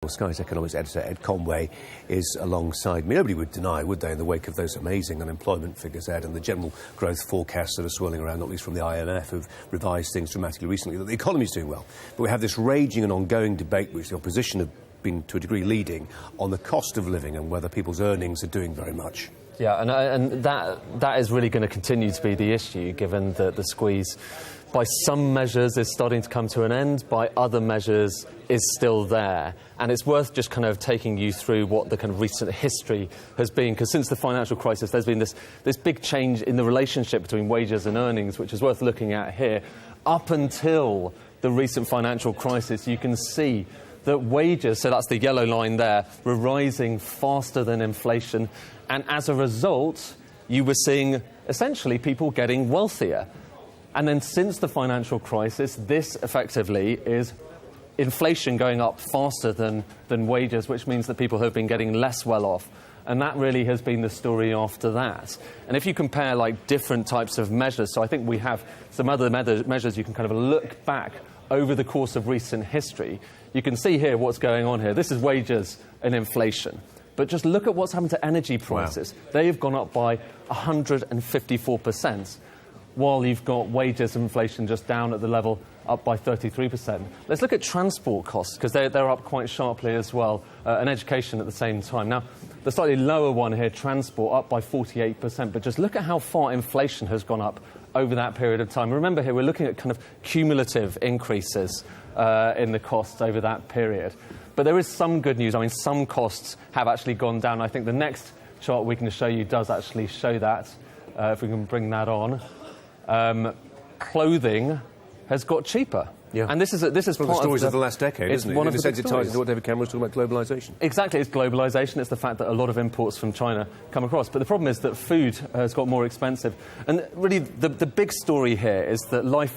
Well, Sky's economics editor Ed Conway is alongside me. Nobody would deny, would they, in the wake of those amazing unemployment figures, Ed, and the general growth forecasts that are swirling around, not least from the IMF, who've revised things dramatically recently, that the economy's doing well. But we have this raging and ongoing debate, which the opposition have been, to a degree, leading, on the cost of living and whether people's earnings are doing very much. Yeah, and that is really going to continue to be the issue, given that the squeeze, by some measures, is starting to come to an end, by other measures is still there. And it's worth just kind of taking you through what the kind of recent history has been, because since the financial crisis, there's been this big change in the relationship between wages and earnings, which is worth looking at here. Up until the recent financial crisis, you can see that wages, so that's the yellow line there, were rising faster than inflation. And as a result, you were seeing essentially people getting wealthier. And then since the financial crisis, this effectively is inflation going up faster than wages, which means that people have been getting less well off. And that really has been the story after that. And if you compare like different types of measures, so I think we have some other measures you can kind of look back over the course of recent history. You can see here what's going on here. This is wages and inflation. But just look at what's happened to energy prices. Wow. They have gone up by 154%, while you've got wages and inflation just down at the level up by 33%. Let's look at transport costs, because they're up quite sharply as well, and education at the same time. Now, the slightly lower one here, transport, up by 48%, but just look at how far inflation has gone up over that period of time. Remember here, we're looking at kind of cumulative increases in the costs over that period. But there is some good news. I mean, some costs have actually gone down. I think the next chart we can show you does actually show that, if we can bring that on. Clothing has got cheaper. Yeah. And this is one of the stories of the last decade, isn't it? One of the ties into what David Cameron was talking about, globalisation. Exactly, it's globalisation. It's the fact that a lot of imports from China come across. But the problem is that food has got more expensive. And really, the big story here is that life,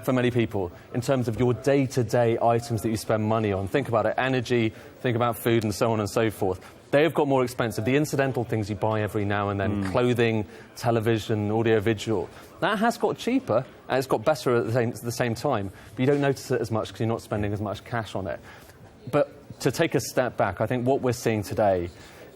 for many people, in terms of your day-to-day items that you spend money on, think about it, energy, think about food, and so on and so forth. They have got more expensive. The incidental things you buy every now and then, clothing, television, audio-visual, that has got cheaper, and it's got better at the same time. But you don't notice it as much because you're not spending as much cash on it. But to take a step back, I think what we're seeing today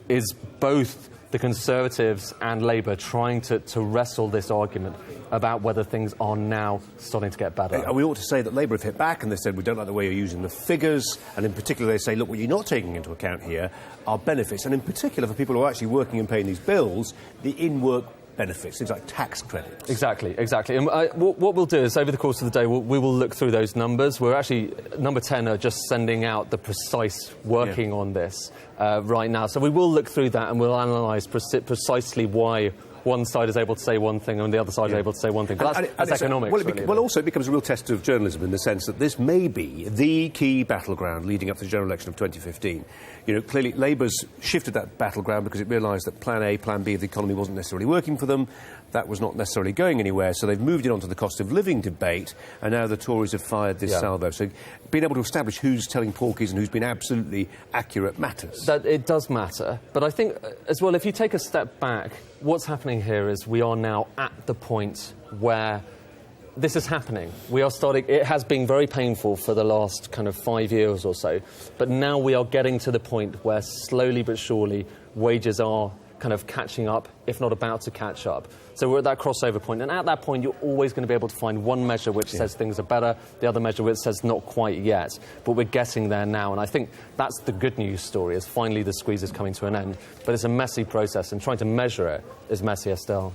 is both the Conservatives and Labour trying to wrestle this argument about whether things are now starting to get better. We ought to say that Labour have hit back and they said, we don't like the way you're using the figures, and in particular they say, look, what you're not taking into account here are benefits, and in particular for people who are actually working and paying these bills, the in-work benefits, things like tax credits. Exactly. And what we'll do is, over the course of the day, we will look through those numbers. We're actually, number 10 are just sending out the precise working on this right now. So we will look through that and we'll analyse precisely why one side is able to say one thing and the other side is able to say one thing. But that's economics. Well, also it becomes a real test of journalism in the sense that this may be the key battleground leading up to the general election of 2015. You know, clearly Labour's shifted that battleground because it realised that Plan A, Plan B of the economy wasn't necessarily working for them. That was not necessarily going anywhere, so they've moved it onto the cost of living debate, and now the Tories have fired this salvo. So being able to establish who's telling porkies and who's been absolutely accurate matters. That it does matter, but I think as well, if you take a step back, what's happening here is we are now at the point where this is happening. We are starting. It has been very painful for the last kind of 5 years or so, but now we are getting to the point where slowly but surely wages are kind of catching up, if not about to catch up. So we're at that crossover point, and at that point you're always going to be able to find one measure which says things are better, the other measure which says not quite yet, but we're getting there now, and I think that's the good news story, is finally the squeeze is coming to an end. But it's a messy process, and trying to measure it is messier still.